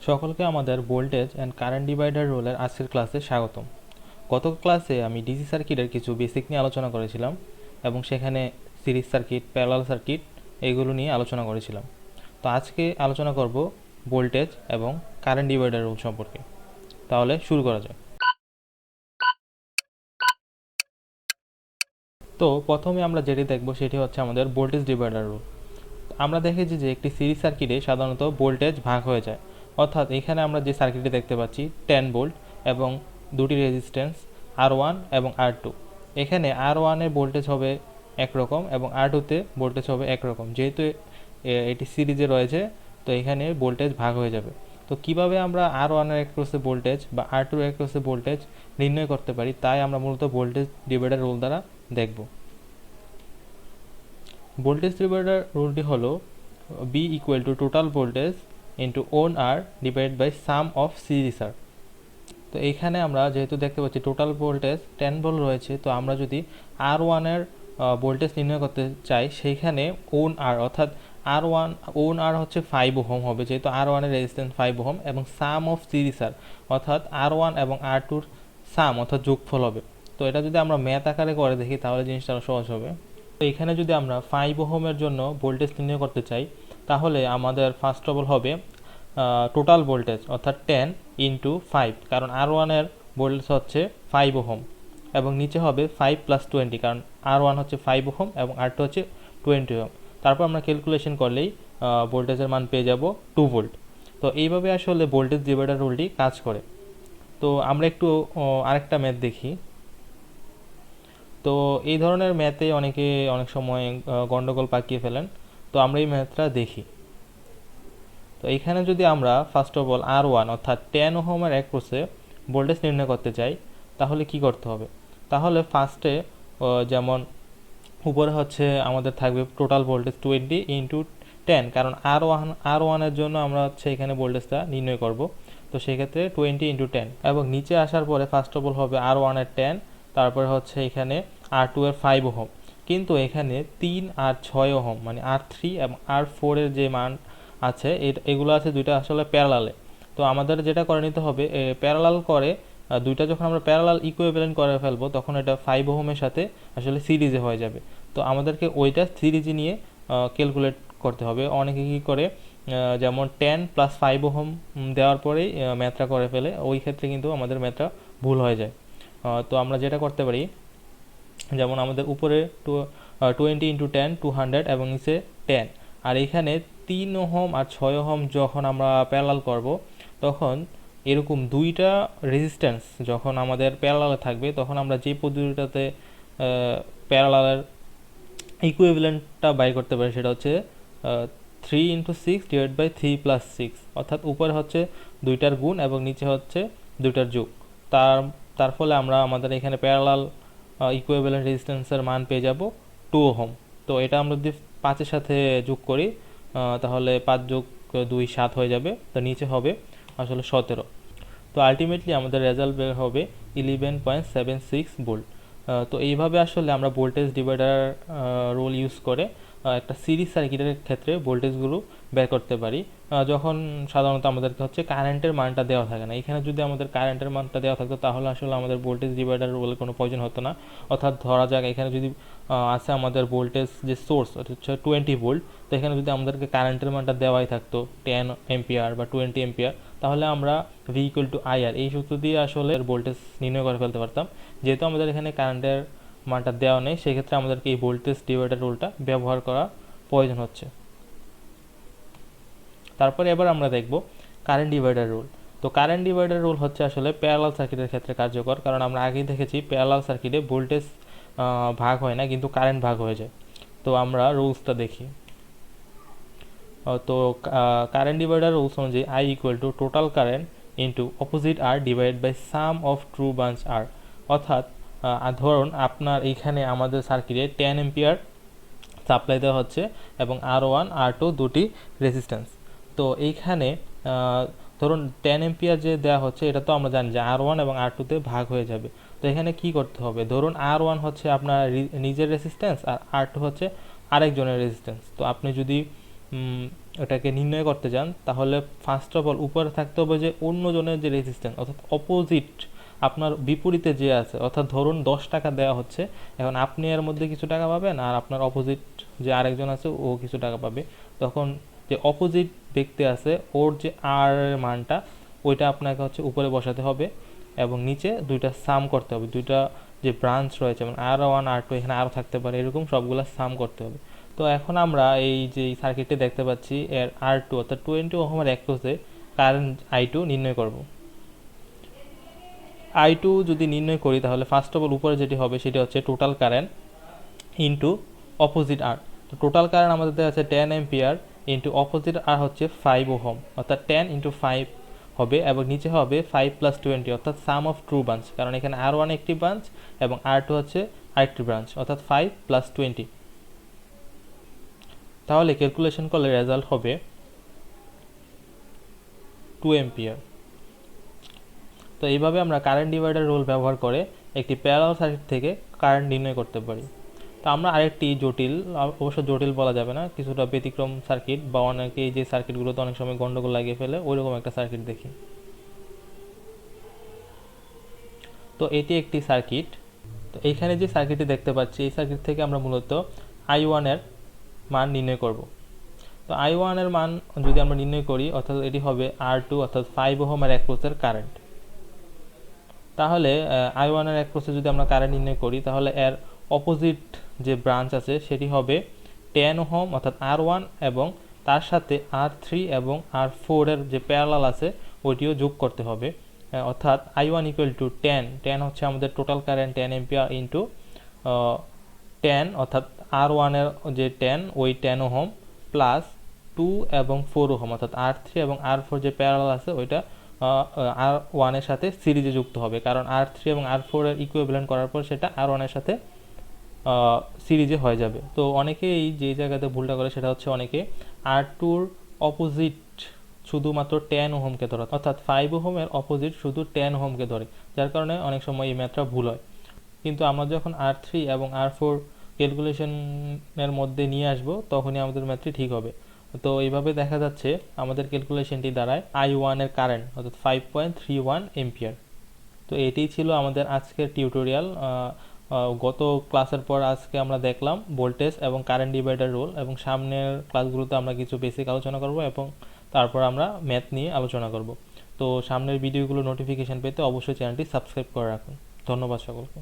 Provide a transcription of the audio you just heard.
সকলকে আমাদের voltage and current divider রোলের আজকের ক্লাসে স্বাগতম। গত ক্লাসে আমি ডিসি সার্কিটের কিছু বেসিক নিয়ে আলোচনা করেছিলাম এবং সেখানে সিরিজ সার্কিট, প্যারালাল সার্কিট এগুলো নিয়ে আলোচনা করেছিলাম। তো আজকে আলোচনা করব ভোল্টেজ এবং কারেন্ট ডিভাইডার রোল সম্পর্কে। তাহলে শুরু করা যাক। তো প্রথমে আমরা যেটি দেখব সেটি হচ্ছে আমাদের ভোল্টেজ ডিভাইডার রোল। আমরা দেখেছি যে একটি সিরিজ সার্কিটে সাধারণত ভোল্টেজ ভাগ হয়ে যায়, অর্থাৎ এখানে আমরা যে সার্কিটে দেখতে পাচ্ছি 10 ভোল্ট এবং দুটি রেজিস্ট্যান্স R1 এবং R2। এখানে R1 এর ভোল্টেজ হবে একরকম এবং R2 তে ভোল্টেজ হবে একরকম। যেহেতু এটি সিরিজে রয়েছে, তো এখানে ভোল্টেজ ভাগ হয়ে যাবে। তো কিভাবে আমরা R1 এর অ্যাক্রসে ভোল্টেজ বা R2 এর অ্যাক্রসে ভোল্টেজ নির্ণয় করতে পারি, তাই আমরা মূলত ভোল্টেজ ডিভাইডার রুল দ্বারা দেখব। ভোল্টেজ ডিভাইডার রুলটি হলো B equal to total voltage into own R divide by sum of series R. তো এইখানে আমরা যেহেতু দেখতে পাচ্ছি টোটাল ভোল্টেজ 10 ভোল্ট রয়েছে, তো আমরা যদি R1 এর ভোল্টেজ নির্ণয় করতে চাই, সেইখানে ওন আর অর্থাৎ R1 ওন আর হচ্ছে 5 ওহম হবে, যেহেতু R1 এর রেজিস্ট্যান্স 5 ওহম, এবং সাম অফ সিরিজ আর অর্থাৎ R1 এবং R2 সাম অর্থাৎ যোগফল হবে। তো এটা যদি আমরা ম্যাথ আকারে করে দেখি তাহলে জিনিসটা আরও সহজ হবে। তো এখানে যদি আমরা 5 ওহমের জন্য ভোল্টেজ নির্ণয় করতে চাই, তাহলে আমাদের ফার্স্ট অফ অল হবে টোটাল ভোল্টেজ অর্থাৎ 10 ইন্টু 5, কারণ R1 এর ভোল্টেজ হচ্ছে 5 ওহম, এবং নিচে হবে 5 প্লাস 20, কারণ R1 হচ্ছে 5 ওহম এবং R2 হচ্ছে 20 ওহম। তারপর আমরা ক্যালকুলেশন করলেই ভোল্টেজের মান পেয়ে যাব 2 ভোল্ট। তো এইভাবে আসলে ভোল্টেজ ডিভাইডার রুলটি কাজ করে। তো আমরা একটু আরেকটা ম্যাথ দেখি। তো এই ধরনের ম্যাথে অনেকে অনেক সময় গন্ডগোল পাকিয়ে ফেলেন। তো আমরা এই ম্যাথটা দেখি। তো এখানে যদি আমরা ফার্স্ট অফ অল R1 অর্থাৎ 10 ওহমের অ্যাক্রসে ভোল্টেজ নির্ণয় করতে চাই, তাহলে কি করতে হবে? তাহলে ফার্স্টে যেমন উপরে হচ্ছে আমাদের থাকবে টোটাল ভোল্টেজ 20 ইন্টু 10, কারণ R1 এর জন্য আমরা হচ্ছে এখানে ভোল্টেজটা নির্ণয় করব। তো সেক্ষেত্রে 20 ইন্টু 10, এবং নিচে আসার পরে ফার্স্ট অফ অল হবে R1 এর 10, তারপরে হচ্ছে এখানে R2 এর 5 ওহম, কিন্তু এখানে 3 আর 6 ওহম মানে R3 এবং R4 এর যে মান আছে এগুলো আছে দুইটা আসলে প্যারালালে। তো আমাদের যেটা করে নিতে হবে, প্যারালাল করে দুইটা যখন আমরা প্যারালাল ইকুইভ্যালেন্ট করে ফেলবো, তখন এটা 5 ওহমের সাথে আসলে সিরিজে হয়ে যাবে। তো আমাদেরকে ওইটা সিরিজে নিয়ে ক্যালকুলেট করতে হবে। অনেকে কী করে, যেমন 10 প্লাস 5 ওহম দেওয়ার পরেই ম্যাথটা করে ফেলে, ওই ক্ষেত্রে কিন্তু আমাদের ম্যাথটা ভুল হয়ে যায়। তো আমরা যেটা করতে পারি, যেমন আমাদের উপরে 20 ইন্টু 10 200 এবং নিচে 10, আর এইখানে 3 ওহম আর 6 ওহম যখন আমরা প্যারালাল করব, তখন এরকম দুইটা রেজিস্ট্যান্স যখন আমাদের প্যারালালে থাকবে, তখন আমরা যে পদ্ধতিটাতে প্যারালালের ইকুইভ্যালেন্টটা বাই করতে পারি সেটা হচ্ছে 3 ইন্টু 6 ডিভাইড বাই 3 প্লাস 6, অর্থাৎ উপরে হচ্ছে দুইটার গুণ এবং নিচে হচ্ছে দুইটার যোগ। তার ফলে আমরা আমাদের এখানে প্যারালাল ইকুইভ্যালেন্ট রেজিস্ট্যান্সের মান পেয়ে যাব 2 ওহম। তো এটা আমরা যদি 5-এর সাথে যোগ করি, তাহলে 5 যোগ 2 7 হয়ে যাবে। তো নিচে হবে আসলে 17। তো আলটিমেটলি আমাদের রেজাল্ট বের হবে 11.76 ভোল্ট। তো এইভাবে আসলে আমরা ভোল্টেজ ডিভাইডার রোল ইউজ করে একটা সিরিজ সার্কিটের ক্ষেত্রে ভোল্টেজগুলো বের করতে পারি, যখন সাধারণত আমাদেরকে হচ্ছে কারেন্টের মানটা দেওয়া থাকে না। এখানে যদি আমাদের কারেন্টের মানটা দেওয়া থাকতো, তাহলে আসলে আমাদের ভোল্টেজ ডিভাইডার রোলের কোনো প্রয়োজন হতো না। অর্থাৎ ধরা যাক এখানে যদি আছে আমাদের ভোল্টেজ যে সোর্স হচ্ছে 20 ভোল্ট, তো এখানে যদি আমাদেরকে কারেন্টের মানটা দেওয়াই থাকতো 10 এম্পিয়ার বা 20 এম্পিয়ার, তাহলে আমরা V ইকুয়াল টু IR এই সূত্র দিয়ে আসলে ভোল্টেজ নির্ণয় করে ফেলতে পারতাম। যেহেতু আমাদের এখানে কারেন্টের মানটা দেওয়া নেই, সেক্ষেত্রে আমাদেরকে এই ভোল্টেজ ডিভাইডার রুলটা ব্যবহার করা প্রয়োজন হচ্ছে। তারপরে এবার আমরা দেখব কারেন্ট ডিভাইডার রুল। তো কারেন্ট ডিভাইডার রুল হচ্ছে আসলে প্যারালাল সার্কিটের ক্ষেত্রে কার্যকর, কারণ আমরা আগেই দেখেছি প্যারালাল সার্কিটে ভোল্টেজ ভাগ হয় না, কিন্তু কারেন্ট ভাগ হয়ে যায়। তো আমরা রুলসটা দেখি। তো কারেন্ট ডিভাইডার রুলস অনুযায়ী I equal to total current into opposite R divide by sum of two branch R. অর্থাৎ ধরুন আপনার এইখানে আমাদের সার্কিটে 10 এম্পিয়ার সাপ্লাই দেওয়া হচ্ছে এবং R1 R2 দুটি রেজিস্ট্যান্স। তো এইখানে ধরুন 10 এম্পিয়ার যে দেওয়া হচ্ছে, এটা তো আমরা জানি যে R1 এবং R2তে ভাগ হয়ে যাবে। তো এখানে কি করতে হবে, ধরুন R1 হচ্ছে আপনার নিজের রেজিস্ট্যান্স আর R2 হচ্ছে আরেকজনের রেজিস্ট্যান্স। তো আপনি যদি ওটাকে নির্ণয় করতে চান, তাহলে ফার্স্ট অফ অল উপরে থাকতে হবে যে অন্য জনের যে রেজিস্ট্যান্স, অর্থাৎ অপোজিট আপনার বিপরীতে যে আছে, অর্থাৎ ধরুন 10 টাকা দেওয়া হচ্ছে, এখন আপনি এর মধ্যে কিছু টাকা পাবেন আর আপনার অপোজিট যে আরেকজন আছে ও কিছু টাকা পাবে। তখন যে অপোজিট ব্যক্তি আছে ওর যে আর এর মানটা ওইটা আপনাকে হচ্ছে উপরে বসাতে হবে এবং নিচে দুইটা সাম করতে হবে। দুইটা যে ব্রাঞ্চ রয়েছে যেমন R1 R2 এখানে আরও থাকতে পারে, এরকম সবগুলো সাম করতে হবে। তো এখন আমরা এই যে সার্কিটটি দেখতে পাচ্ছি এর R2 অর্থাৎ 20 ওহমের অ্যাক্রসে কারেন্ট I2 নির্ণয় করব। I2 যদি নির্ণয় করি তাহলে ফার্স্ট অফ অল উপরে যেটি হবে সেটি হচ্ছে টোটাল কারেন্ট ইন্টু অপোজিট আর। তো টোটাল কারেন্ট আমাদের দেওয়া আছে 10 অ্যাম্পিয়ার ইন্টু অপোজিট আর হচ্ছে 5 ওহম, অর্থাৎ 10 ইন্টু 5 হবে এবং নিচে হবে 5 প্লাস 20 অর্থাৎ সাম অফ ট্রু ব্রাঞ্চ, কারণ এখানে R1 একটি ব্রাঞ্চ এবং R2 হচ্ছে আরেকটি ব্রাঞ্চ, অর্থাৎ 5 প্লাস 20। তাহলে ক্যালকুলেশন করলে রেজাল্ট হবে 2 অ্যাম্পিয়ার। তো এইভাবে আমরা কারেন্ট ডিভাইডার রুল ব্যবহার করে একটি প্যারালাল সার্কিট থেকে কারেন্ট নির্ণয় করতে পারি। তো আমরা আরেকটি জটিল, অবশ্য জটিল বলা যাবে না, কিছুটা ব্যতিক্রম সার্কিট বা অনেকে এই যে সার্কিটগুলোতে অনেক সময় গন্ডগোল লাগিয়ে ফেলে ওইরকম একটা সার্কিট দেখি। তো এটি একটি সার্কিট। তো এইখানে যে সার্কিটটি দেখতে পাচ্ছি এই সার্কিট থেকে আমরা মূলত I1 এর মান নির্ণয় করব। তো I1 এর মান যদি আমরা নির্ণয় করি অর্থাৎ এটি হবে R2 অর্থাৎ 5 ওহমের অ্যাক্রসের কারেন্ট। তাহলে I1 এর অ্যাক্রসে যদি আমরা কারেন্ট নির্ণয় করি তাহলে এর অপোজিট যে ব্রাঞ্চ আছে সেটি হবে 10 ওহম অর্থাৎ R1 এবং তার সাথে R3 এবং R4 এর যে প্যারালাল আছে ওইটিও যোগ করতে হবে, অর্থাৎ I1 ইকুয়াল টু 10 হচ্ছে আমাদের টোটাল কারেন্ট 10 এম্পিয়ার ইন্টু 10 অর্থাৎ R1 এর যে 10 ওই 10 ওহম প্লাস 2 এবং 4 ওহম অর্থাৎ R3 এবং R4 যে প্যারালাল আছে ওইটা R1 এর সাথে সিরিজে যুক্ত হবে, কারণ R3 এবং R4 এর ইকুইভ্যালেন্ট করার পর সেটা R1 এর সাথে সিরিজে হয়ে যাবে। তো অনেকেই যে জায়গাতে ভুলটা করে সেটা হচ্ছে অনেকে R2 র অপোজিট শুধুমাত্র 10 ওহমকে ধরে, অর্থাৎ 5 ওহমের অপোজিট শুধু 10 ওহমকে ধরে, যার কারণে অনেক সময় এই ম্যাথটা ভুল হয়। কিন্তু আমরা যখন R3 এবং R4 ক্যালকুলেশনের মধ্যে নিয়ে আসব তখনই আমাদের ম্যাথটি ঠিক হবে। তো এইভাবে দেখা যাচ্ছে আমাদের ক্যালকুলেশনটি দাঁড়ায় I1 এর কারেন্ট অর্থাৎ 5.31 এম্পিয়ার। তো এটাই ছিল আমাদের আজকের টিউটোরিয়াল। গত ক্লাসের পর আজকে আমরা দেখলাম ভোল্টেজ এবং কারেন্ট ডিভাইডার রুল, এবং সামনের ক্লাসগুলোতে আমরা কিছু বেসিক আলোচনা করব এবং তারপর আমরা ম্যাথ নিয়ে আলোচনা করব। তো সামনের ভিডিওগুলো নোটিফিকেশন পেতে অবশ্যই চ্যানেলটি সাবস্ক্রাইব করে রাখুন। ধন্যবাদ সকলকে।